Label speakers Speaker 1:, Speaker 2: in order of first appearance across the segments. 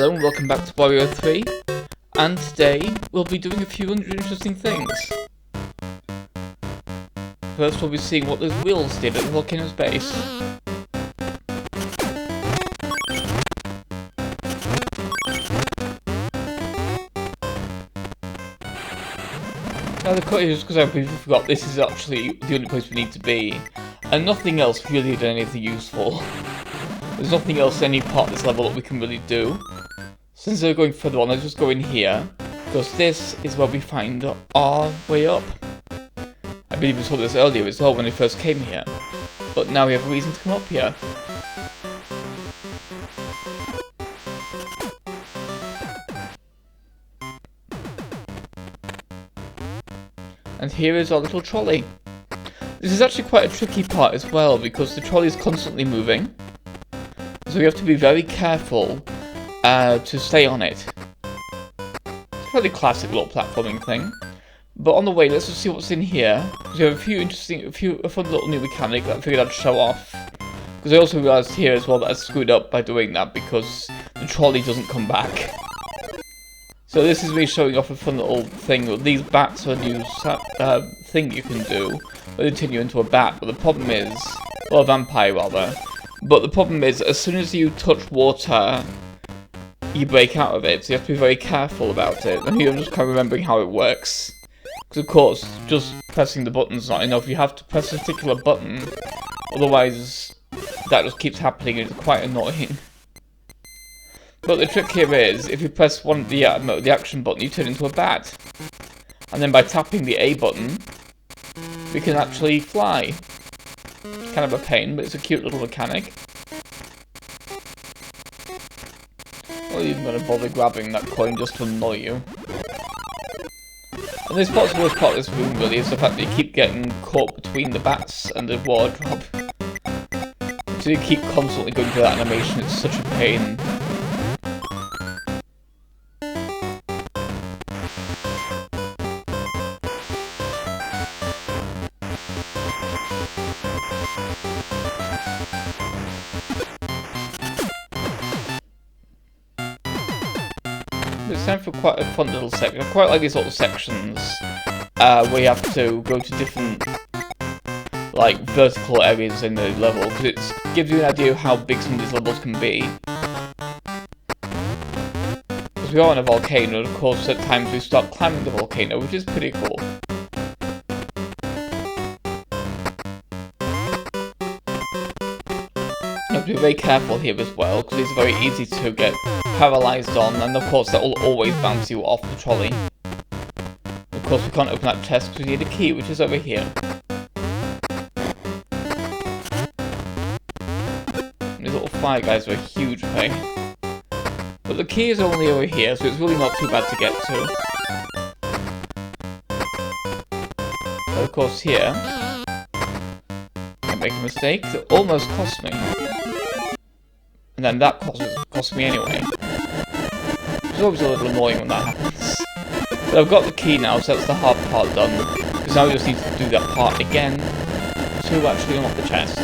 Speaker 1: Hello and welcome back to Wario 3, and today we'll be doing a few interesting things. First we'll be seeing what those wheels did at the volcano's base. Now the cut here is because I completely forgot this is actually the only place we need to be, and nothing else really did anything useful. There's nothing else in any part of this level that we can really do. Since we're going further on, let's just go in here, because this is where we find our way up. I believe we saw this earlier as well when we first came here, but now we have a reason to come up here. And here is our little trolley. This is actually quite a tricky part as well, because the trolley is constantly moving, so we have to be very careful to stay on it. It's a fairly classic little platforming thing. But on the way, let's just see what's in here. Because we have a fun little new mechanic that I figured I'd show off. Because I also realised here as well that I screwed up by doing that because the trolley doesn't come back. So this is me showing off a fun little thing. These bats are a new thing you can do, where they turn you into a bat. But the problem is, well, a vampire rather. But the problem is, as soon as you touch water, you break out of it, so you have to be very careful about it. And here I'm just kind of remembering how it works. Because of course, just pressing the button's not enough, you have to press a particular button, otherwise that just keeps happening and it's quite annoying. But the trick here is, if you press one of the action button, you turn into a bat. And then by tapping the A button, we can actually fly. Kind of a pain, but it's a cute little mechanic. Not even going to bother grabbing that coin just to annoy you. And this part's the worst part of this room really, is the fact that you keep getting caught between the bats and the wardrobe. So you keep constantly going through that animation, it's such a pain. It's time for quite a fun little section. I quite like these little sections where you have to go to different like vertical areas in the level, because it gives you an idea of how big some of these levels can be. Because we are on a volcano, and of course at times we start climbing the volcano, which is pretty cool. You have to be very careful here as well, because it's very easy to get paralysed on, and of course that will always bounce you off the trolley. Of course we can't open that chest because we need a key, which is over here. These little fire guys are a huge pain. But the key is only over here, so it's really not too bad to get to. But of course here, I make a mistake that almost cost me. And then that cost me anyway. It's always a little annoying when that happens. But I've got the key now, so that's the hard part done. Because now we just need to do that part again to actually unlock the chest.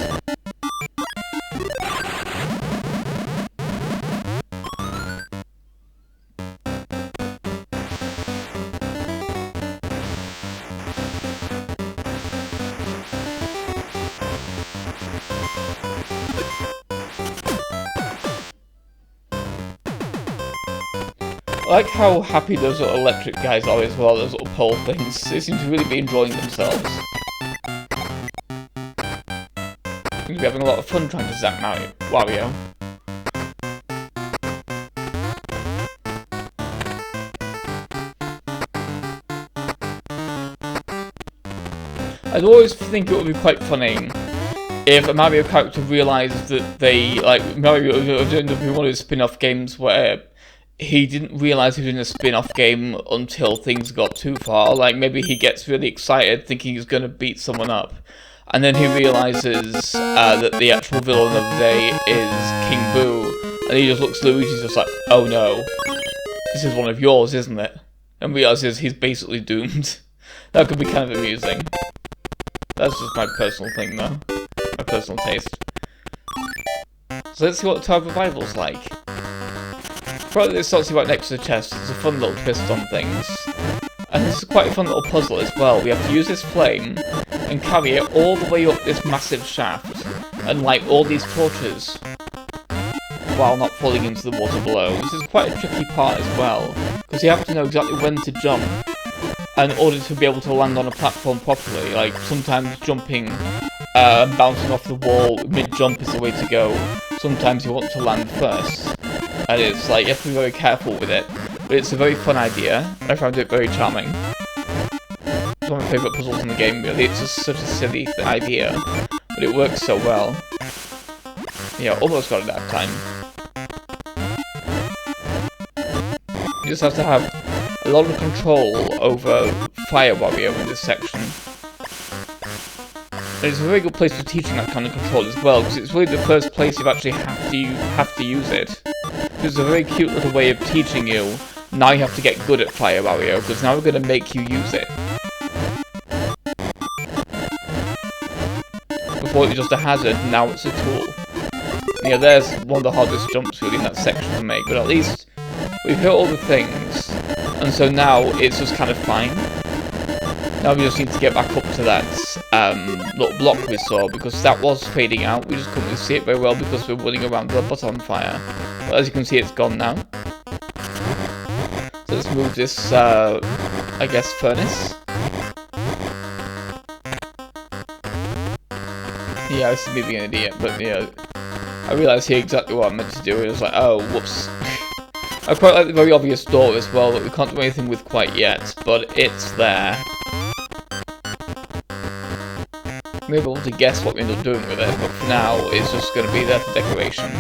Speaker 1: I like how happy those little electric guys are as well, those little pole things. They seem to really be enjoying themselves. Seem to be having a lot of fun trying to zap Wario. I'd always think it would be quite funny if a Mario character realised that they, like, Mario ended up in one of his spin-off games where he didn't realise he was in a spin-off game until things got too far. Like, maybe he gets really excited thinking he's going to beat someone up, and then he realises that the actual villain of the day is King Boo, and he just looks at Luigi's just like, oh no, this is one of yours, isn't it? And realises he's basically doomed. That could be kind of amusing. That's just my personal thing though. My personal taste. So let's see what the Tower of Revival's like. Probably this obviously right next to the chest. It's a fun little twist on things. And this is quite a fun little puzzle as well. We have to use this flame and carry it all the way up this massive shaft and light all these torches while not falling into the water below. This is quite a tricky part as well, because you have to know exactly when to jump in order to be able to land on a platform properly. Like, sometimes jumping and bouncing off the wall mid-jump is the way to go. Sometimes you want to land first. And it's like, you have to be very careful with it. But it's a very fun idea. I found it very charming. It's one of my favourite puzzles in the game, really. It's just such a silly idea, but it works so well. Yeah, almost got it that time. You just have to have a lot of control over Fire Wario in this section. And it's a very good place for teaching that kind of control as well, because it's really the first place you actually have to use it. It's a very cute little way of teaching you. Now you have to get good at Fire Wario, because now we're going to make you use it. Before it was just a hazard, now it's a tool. Yeah, there's one of the hardest jumps really in that section to make, but at least we've hit all the things, and so now it's just kind of fine. Now we just need to get back up to that little block we saw, because that was fading out. We just couldn't really see it very well because we're running around with our butt on fire. But as you can see, it's gone now. So let's move this, I guess, furnace. Yeah, this is me being an idiot, but yeah, I realised here exactly what I meant to do. It was like, oh, whoops. I quite like the very obvious door as well that we can't do anything with quite yet, but it's there. Maybe able to guess what we end up doing with it, but for now, it's just going to be there for decoration.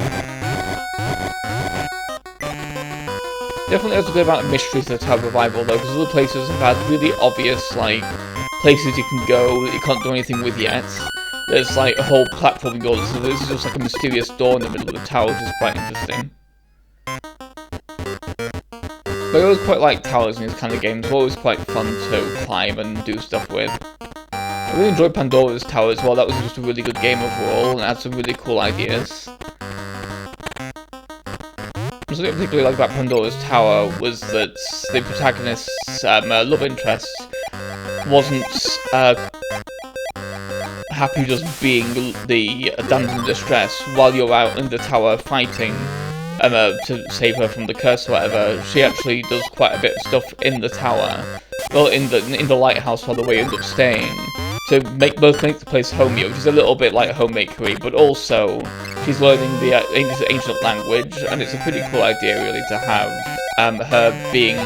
Speaker 1: Definitely has a good amount of mystery to the Tower Revival though, because other places have had really obvious, like, places you can go that you can't do anything with yet. There's like a whole platform door, so this is just like a mysterious door in the middle of the tower, which is quite interesting. But I always quite like towers in these kind of games. They're always quite fun to climb and do stuff with. I really enjoyed Pandora's Tower as well. That was just a really good game overall, and it had some really cool ideas. Something I particularly liked about Pandora's Tower was that the protagonist's love interest wasn't happy just being the damsel in distress while you're out in the tower fighting to save her from the curse or whatever. She actually does quite a bit of stuff in the tower, well, in the lighthouse, by the way, you end up staying, to make the place homier, which is a little bit like homemakery, but also she's learning the ancient language, and it's a pretty cool idea really to have her being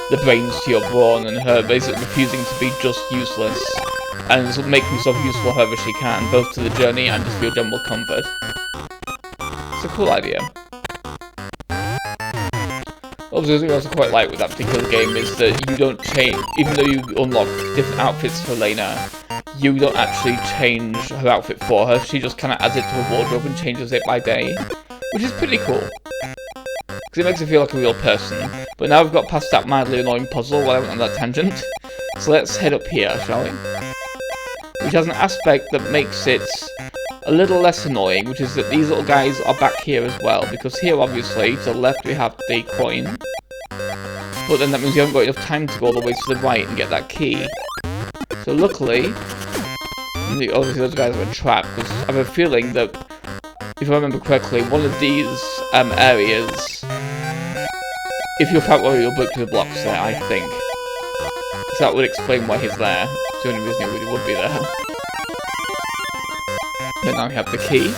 Speaker 1: the brains to your brawn, and her basically refusing to be just useless, and making herself useful however she can, both to the journey and just for your general comfort. It's a cool idea. Obviously, what I also quite like with that particular game is that you don't change, even though you unlock different outfits for Lena, you don't actually change her outfit for her. She just kind of adds it to her wardrobe and changes it by day, which is pretty cool, because it makes her feel like a real person. But now we've got past that mildly annoying puzzle while I went on that tangent, so let's head up here, shall we? Which has an aspect that makes it a little less annoying, which is that these little guys are back here as well, because here obviously to the left we have the coin, but then that means you haven't got enough time to go all the way to the right and get that key. So luckily, obviously those guys are trapped, because I have a feeling that, if I remember correctly, one of these areas, if you're fat Wario, you'll break through the blocks there, I think. So that would explain why he's there. It's the only reason he really would be there. But now we have the key.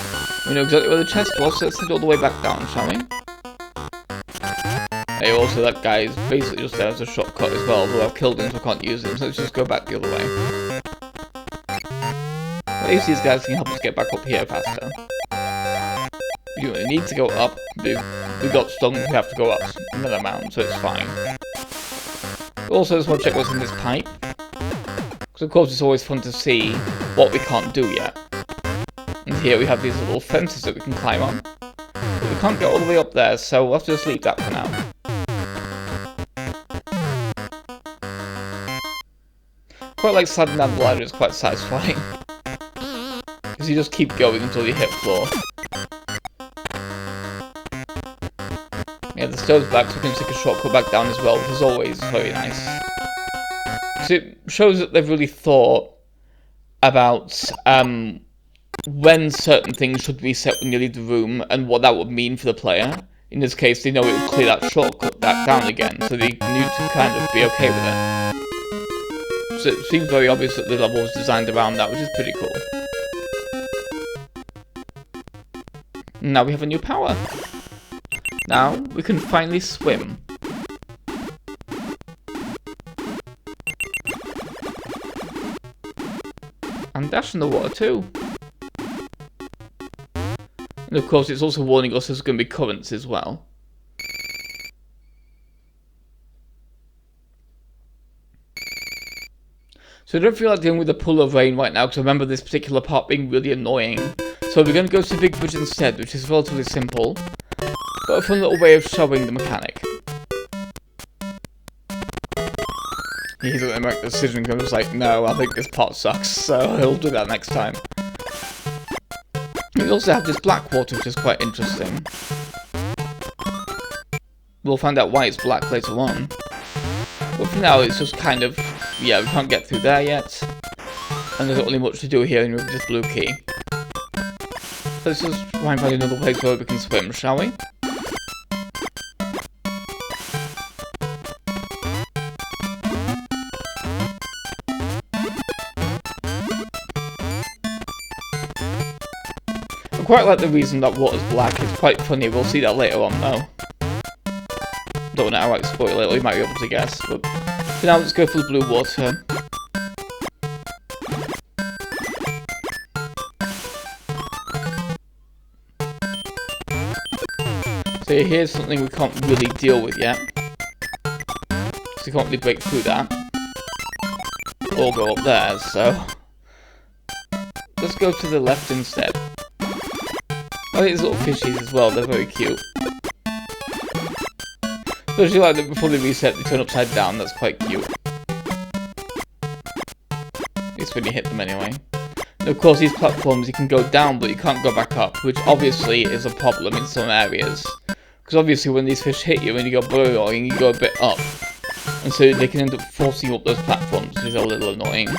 Speaker 1: We know exactly where the chest was, so let's head all the way back down, shall we? Hey, also that guy is basically just there as a shortcut as well, although I've killed him so I can't use him, so let's just go back the other way. At least these guys can help us get back up here faster. We don't really need to go up, we got stung, we have to go up another amount, so it's fine. Also, just want to check what's in this pipe, because of course it's always fun to see what we can't do yet. And here we have these little fences that we can climb on. But we can't get all the way up there, so we'll have to just leave that for now. Quite like sliding down the ladder, it's quite satisfying. Because you just keep going until you hit floor. Yeah, the stairs back so we can take a shortcut back down as well, which is always very nice. So it shows that they've really thought about when certain things should reset when you leave the room and what that would mean for the player. In this case, they know it would clear that shortcut back down again, so they knew to kind of be okay with it. So it seems very obvious that the level was designed around that, which is pretty cool. Now we have a new power. Now we can finally swim. And dash in the water too. And of course it's also warning us there's going to be currents as well. So I don't feel like dealing with the pool of rain right now because I remember this particular part being really annoying. So we're going to go to the big bridge instead, which is relatively simple, but a fun little way of showing the mechanic. He doesn't make the decision because I was like, no, I think this part sucks, so he'll do that next time. We also have this black water, which is quite interesting. We'll find out why it's black later on. But for now, it's just kind of, yeah, we can't get through there yet. And there's not really much to do here with this blue key. Let's just try and find another place where we can swim, shall we? I quite like the reason that water's black, it's quite funny, we'll see that later on though. Don't know how I spoil it, or you might be able to guess, but for now let's go for the blue water. So here's something we can't really deal with yet. So we can't really break through that. Or go up there, so... let's go to the left instead. I think there's little fishies as well, they're very cute. Especially like that before they reset, they turn upside down, that's quite cute. At least when you hit them anyway. And of course these platforms you can go down but you can't go back up, which obviously is a problem in some areas. Because obviously when these fish hit you and you go burrowing, you go a bit up. And so they can end up forcing up those platforms, which is a little annoying.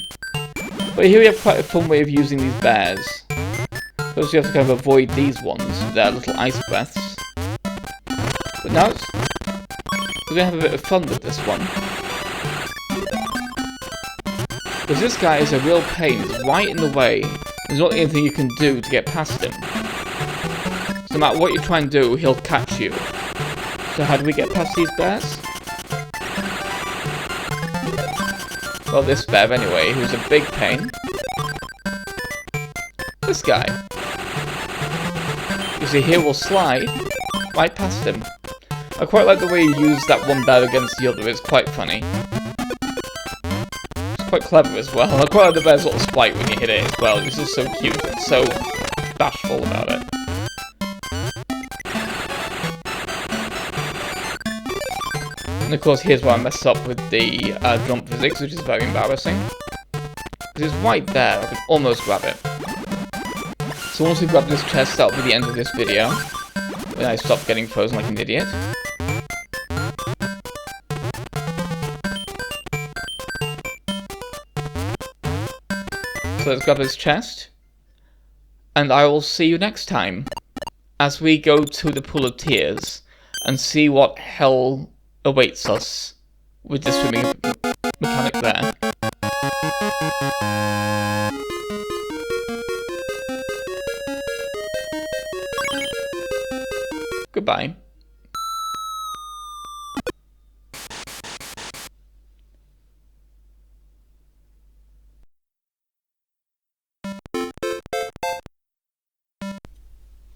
Speaker 1: But here we have quite a fun way of using these bears. First you have to kind of avoid these ones, with their little ice breaths. But now we're going to have a bit of fun with this one. Because this guy is a real pain, he's right in the way. There's not anything you can do to get past him. So no matter what you try and do, he'll catch you. So how do we get past these bears? Well, this bear anyway, who's a big pain. This guy. You see, here we'll slide right past him. I quite like the way you use that one bear against the other, it's quite funny. It's quite clever as well. I quite like the bear's little spite when you hit it as well, it's just so cute, it's so bashful about it. And of course here's where I messed up with the jump physics, which is very embarrassing. Because it's right there, I can almost grab it. So once we grab this chest, that'll be the end of this video. When I stop getting frozen like an idiot. So let's grab this chest. And I will see you next time. As we go to the Pool of Tears. And see what hell awaits us with the swimming mechanic there. Goodbye.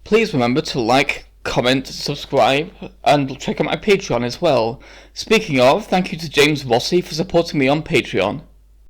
Speaker 1: Please remember to like, comment, subscribe, and check out my Patreon as well. Speaking of, thank you to James Rossi for supporting me on Patreon.